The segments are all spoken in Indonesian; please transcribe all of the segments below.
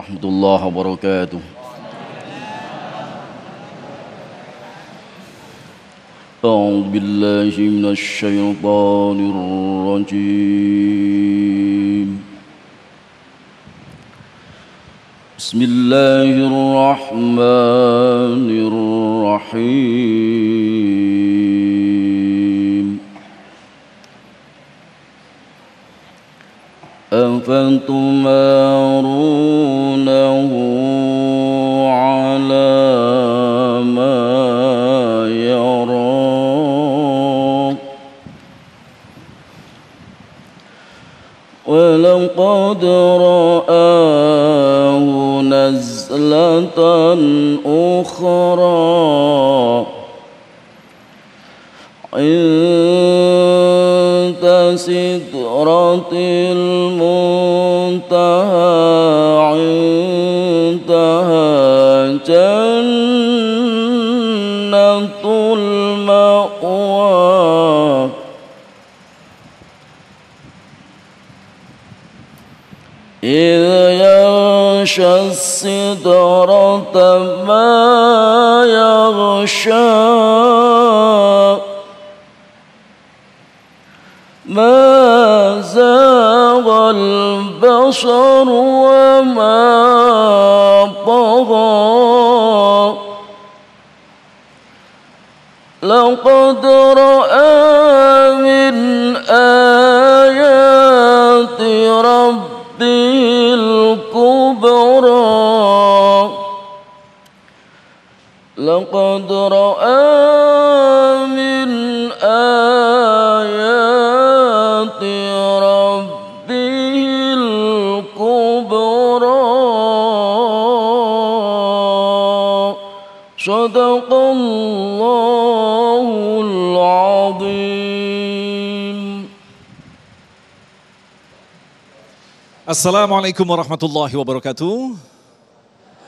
ورحمة الله وبركاته. أعوذ بالله من الشيطان الرجيم. بسم الله الرحمن الرحيم. أفتمارونه على ما يرى ولقد رآه نزلة أخرى عند سدرة المنتهى عندها جنة المأوى إذ يغشى السدرة ما يغشى ما زاغ البصر وما طغى لقد رأى من آيات ربه الكبرى لقد رأى من آيات ربه الكبرى صدق الله العظيم. Assalamualaikum warahmatullahi wabarakatuh.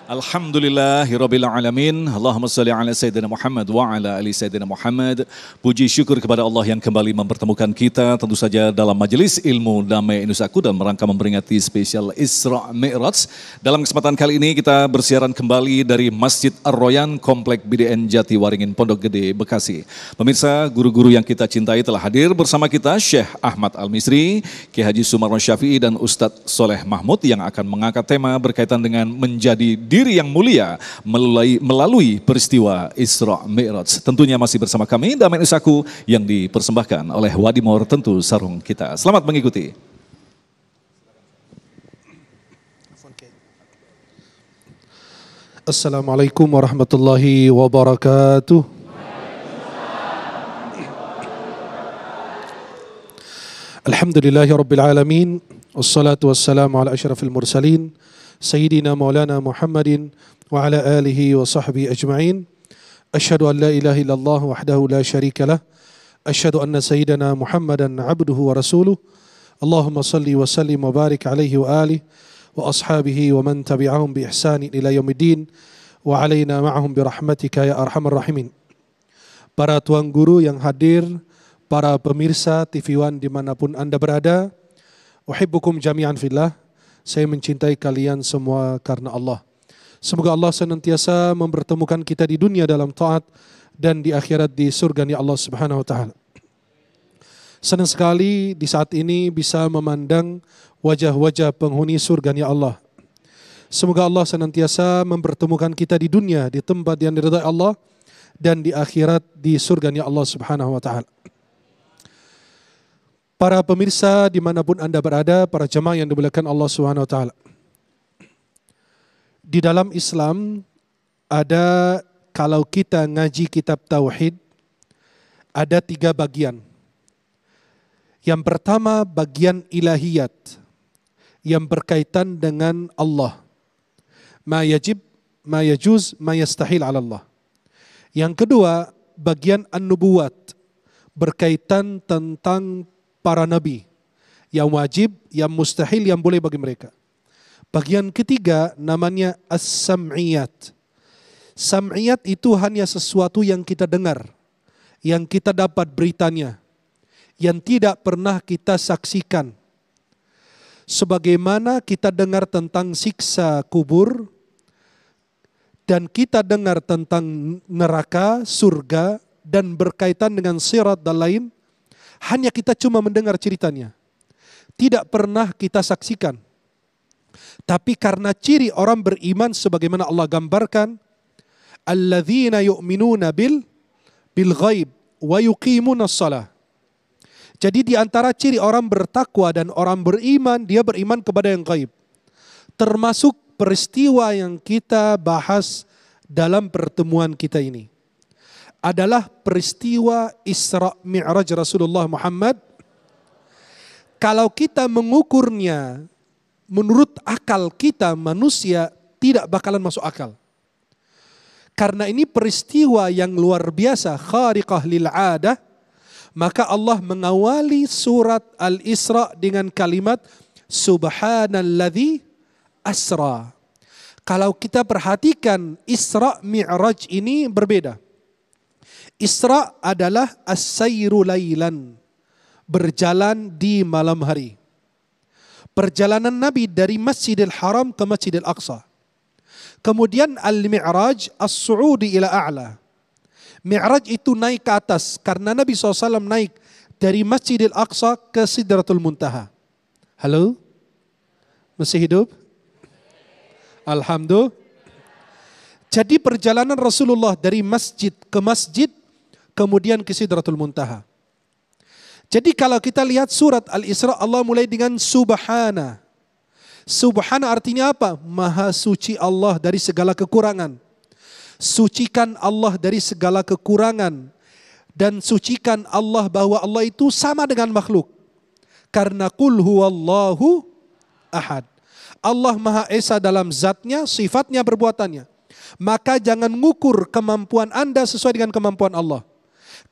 Alhamdulillahirabbil alamin. Allahumma shalli ala sayyidina Muhammad wa ala ali sayyidina Muhammad. Puji syukur kepada Allah yang kembali mempertemukan kita tentu saja dalam majelis ilmu Damai Nusaku dan merangka memperingati spesial Isra Mi'raj. Dalam kesempatan kali ini kita bersiaran kembali dari Masjid Ar-Royan Komplek BDN Jatiwaringin Pondok Gede Bekasi. Pemirsa, guru-guru yang kita cintai telah hadir bersama kita Syekh Ahmad Al-Misri, Kiai Haji Sumarno Syafi'i dan Ustadz Soleh Mahmud yang akan mengangkat tema berkaitan dengan menjadi diri yang mulia melalui peristiwa Isra Mi'raj. Tentunya masih bersama kami Damai Nusaku yang dipersembahkan oleh Wadimor Tentu Sarung Kita. Selamat mengikuti. Assalamualaikum warahmatullahi wabarakatuh. Alhamdulillahi rabbil alamin. Wassalatu wassalamu ala asyrafil mursalin Sayyidina Maulana Muhammadin wa ala alihi wa sahbihi ajma'in. Asyhadu an la ilaha illallah wahdahu la syarika lah. Asyhadu anna sayyidana Muhammadan abduhu wa rasuluh. Allahumma salli wa sallim wa barik alaihi wa alihi wa ashabihi wa man tabi'ahum bi ihsanin ila yaumiddin wa alaina ma'ahum bi rahmatika ya arhamar rahimin. Para tuan guru yang hadir, para pemirsa TV One dimanapun Anda berada, uhibbukum jami'an fillah. Saya mencintai kalian semua karena Allah. Semoga Allah senantiasa mempertemukan kita di dunia dalam taat dan di akhirat di surga-Nya Allah Subhanahu wa taala. Senang sekali di saat ini bisa memandang wajah-wajah penghuni surga-Nya Allah. Semoga Allah senantiasa mempertemukan kita di dunia di tempat yang diridhai Allah dan di akhirat di surga-Nya Allah Subhanahu wa taala. Para pemirsa dimanapun Anda berada, para jemaah yang dimuliakan Allah Subhanahu wa taala. Di dalam Islam ada, kalau kita ngaji kitab tauhid, ada 3 bagian. Yang pertama bagian ilahiyat yang berkaitan dengan Allah. Ma yajib, ma yajuz, ma yastahil ala Allah. Yang kedua bagian an-nubuwat, berkaitan tentang para nabi, yang wajib, yang mustahil, yang boleh bagi mereka. Bagian ketiga namanya as-sam'iyat. Sam'iyat itu hanya sesuatu yang kita dengar, yang kita dapat beritanya, yang tidak pernah kita saksikan. Sebagaimana kita dengar tentang siksa kubur dan kita dengar tentang neraka, surga dan berkaitan dengan sirat dan lain, hanya kita cuma mendengar ceritanya. Tidak pernah kita saksikan. Tapi karena ciri orang beriman sebagaimana Allah gambarkan, alladzina yu'minuna bil ghaib wa yuqimuna shalah. Jadi di antara ciri orang bertakwa dan orang beriman, dia beriman kepada yang gaib. Termasuk peristiwa yang kita bahas dalam pertemuan kita ini adalah peristiwa Isra Mi'raj Rasulullah Muhammad. Kalau kita mengukurnya menurut akal kita manusia, tidak bakalan masuk akal. Karena ini peristiwa yang luar biasa, khariqah lil 'adah, maka Allah mengawali surat Al-Isra dengan kalimat Subhanalladzi asra. Kalau kita perhatikan Isra Mi'raj ini berbeda. Isra adalah as-sayru lailan, berjalan di malam hari. Perjalanan Nabi dari Masjidil Haram ke Masjidil Aqsa. Kemudian Al-Mi'raj as-su'udi ila a'la. Mi'raj itu naik ke atas karena Nabi SAW naik dari Masjidil Aqsa ke Sidratul Muntaha. Halo? Masih hidup? Alhamdulillah. Jadi perjalanan Rasulullah dari masjid ke masjid, kemudian ke Sidratul Muntaha. Jadi kalau kita lihat surat Al-Isra, Allah mulai dengan Subhana. Subhana artinya apa? Maha suci Allah dari segala kekurangan. Sucikan Allah dari segala kekurangan. Dan sucikan Allah bahwa Allah itu sama dengan makhluk. Karena qul huwallahu ahad. Allah Maha Esa dalam zatnya, sifatnya, perbuatannya. Maka jangan mengukur kemampuan Anda sesuai dengan kemampuan Allah.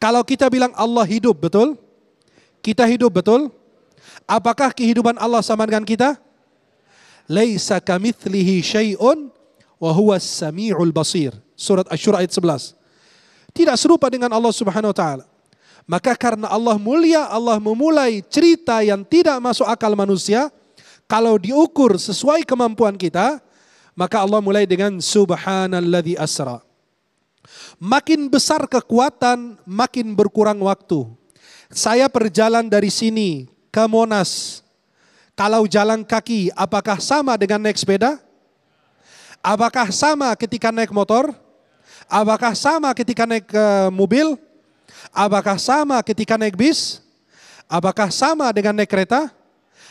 Kalau kita bilang Allah hidup, betul? Kita hidup, betul? Apakah kehidupan Allah sama dengan kita? Laisa kamitslihi syai'un wa huwas samiul basir. Surat Asy-Syura ayat 11. Tidak serupa dengan Allah Subhanahu wa taala. Maka karena Allah mulia, Allah memulai cerita yang tidak masuk akal manusia. Kalau diukur sesuai kemampuan kita, maka Allah mulai dengan Subhanalladzi asra. Makin besar kekuatan, makin berkurang waktu. Saya berjalan dari sini ke Monas. Kalau jalan kaki, apakah sama dengan naik sepeda? Apakah sama ketika naik motor? Apakah sama ketika naik mobil? Apakah sama ketika naik bis? Apakah sama dengan naik kereta?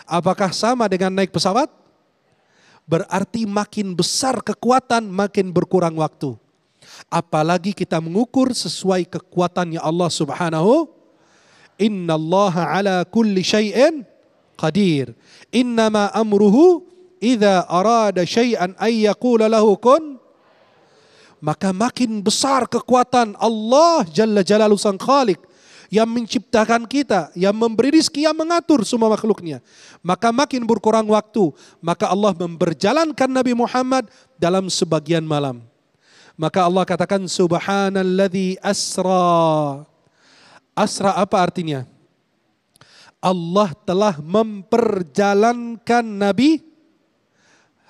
Apakah sama dengan naik pesawat? Berarti makin besar kekuatan, makin berkurang waktu. Apalagi kita mengukur sesuai kekuatannya Allah Subhanahu. Innallaha ala kulli syai'in qadir. Innama amruhu idza arada syai'an ay yaqula lahu kun. Maka makin besar kekuatan Allah Jalla Jalaluhu Sang Khalik yang menciptakan kita, yang memberi rizki, yang mengatur semua makhluknya. Maka makin berkurang waktu. Maka Allah memperjalankan Nabi Muhammad dalam sebagian malam. Maka Allah katakan Subhanalladzi asra. Asra apa artinya? Allah telah memperjalankan Nabi.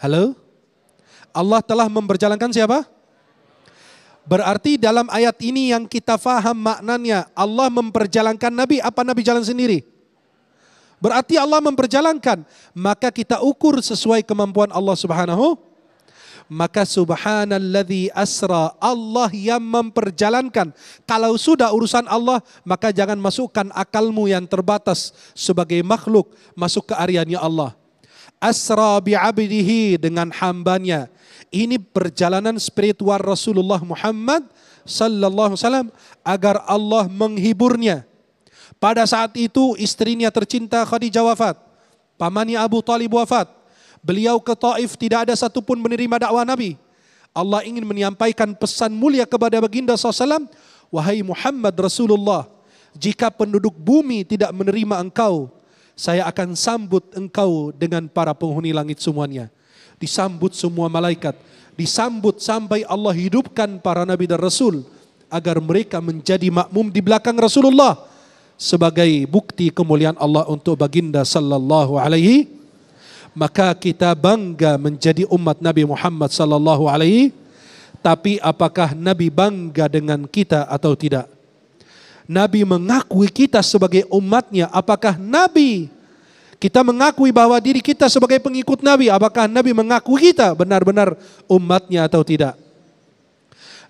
Halo? Allah telah memperjalankan siapa? Berarti dalam ayat ini yang kita faham maknanya, Allah memperjalankan Nabi, apa Nabi jalan sendiri? Berarti Allah memperjalankan, maka kita ukur sesuai kemampuan Allah Subhanahu. Maka Subhanalladzi asra, Allah yang memperjalankan. Kalau sudah urusan Allah, maka jangan masukkan akalmu yang terbatas sebagai makhluk masuk ke areanya Allah. Asra bi'abdihi, dengan hambanya. Ini perjalanan spiritual Rasulullah Muhammad sallallahu alaihi wasallam agar Allah menghiburnya. Pada saat itu istrinya tercinta Khadijah wafat. Pamannya Abu Talib wafat. Beliau ke Taif, tidak ada satupun menerima dakwah Nabi. Allah ingin menyampaikan pesan mulia kepada baginda SAW. Wahai Muhammad Rasulullah, jika penduduk bumi tidak menerima engkau, saya akan sambut engkau dengan para penghuni langit semuanya. Disambut semua malaikat, disambut sampai Allah hidupkan para nabi dan rasul agar mereka menjadi makmum di belakang Rasulullah sebagai bukti kemuliaan Allah untuk baginda sallallahu alaihi. maka kita bangga menjadi umat Nabi Muhammad sallallahu alaihi. Tapi apakah Nabi bangga dengan kita atau tidak? Nabi mengakui kita sebagai umatnya. Apakah Nabi, kita mengakui bahwa diri kita sebagai pengikut Nabi, apakah Nabi mengakui kita benar-benar umatnya atau tidak?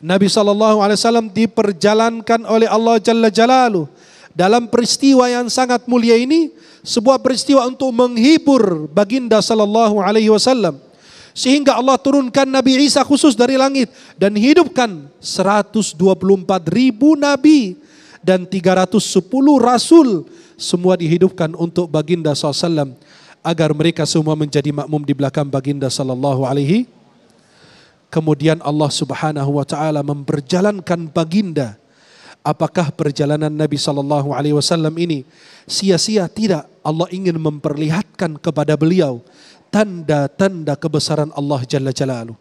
Nabi SAW diperjalankan oleh Allah Jalla Jalaluh dalam peristiwa yang sangat mulia ini, sebuah peristiwa untuk menghibur baginda SAW. Sehingga Allah turunkan Nabi Isa khusus dari langit dan hidupkan 124.000 nabi dan 310 rasul, semua dihidupkan untuk baginda SAW agar mereka semua menjadi makmum di belakang baginda sallallahu alaihi. Kemudian Allah Subhanahu wa taala memperjalankan baginda. Apakah perjalanan Nabi sallallahu alaihi wasallam ini sia-sia? Tidak. Allah ingin memperlihatkan kepada beliau tanda-tanda kebesaran Allah Jalla Jalaluh.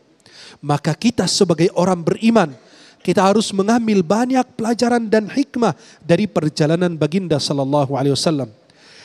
Maka kita sebagai orang beriman, kita harus mengambil banyak pelajaran dan hikmah dari perjalanan baginda sallallahu alaihi wasallam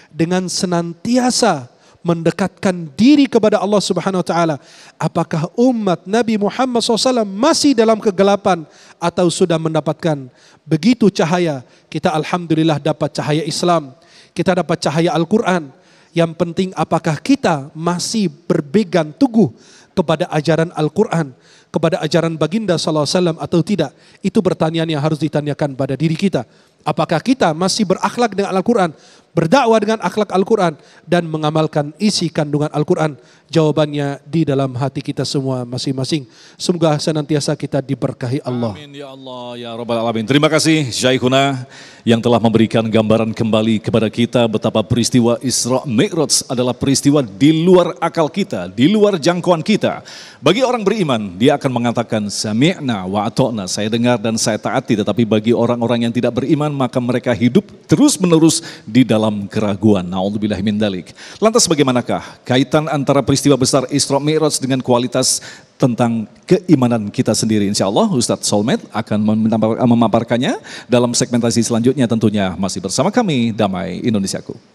dengan senantiasa mendekatkan diri kepada Allah Subhanahu wa taala. Apakah umat Nabi Muhammad SAW masih dalam kegelapan atau sudah mendapatkan begitu cahaya? Kita alhamdulillah dapat cahaya Islam, kita dapat cahaya Al-Quran. Yang penting apakah kita masih berpegang teguh kepada ajaran Al-Quran, kepada ajaran baginda SAW atau tidak? Itu pertanyaan yang harus ditanyakan pada diri kita. Apakah kita masih berakhlak dengan Al-Quran, berdakwah dengan akhlak Al-Quran, dan mengamalkan isi kandungan Al-Quran? Jawabannya di dalam hati kita semua masing-masing. Semoga senantiasa kita diberkahi Allah. Amin ya Allah ya Rabbal Alamin. Terima kasih Syekhuna yang telah memberikan gambaran kembali kepada kita betapa peristiwa Isra Mi'raj adalah peristiwa di luar akal kita, di luar jangkauan kita. Bagi orang beriman, dia akan mengatakan sami'na wa ata'na, saya dengar dan saya taati. Tetapi bagi orang-orang yang tidak beriman, maka mereka hidup terus-menerus di dalam keraguan. Na'udzubillah min dalik. Lantas bagaimanakah kaitan antara peristiwa besar Isra Mi'raj dengan kualitas tentang keimanan kita sendiri? Insya Allah Ustadz Solmed akan memaparkannya dalam segmentasi selanjutnya, tentunya masih bersama kami Damai Indonesiaku.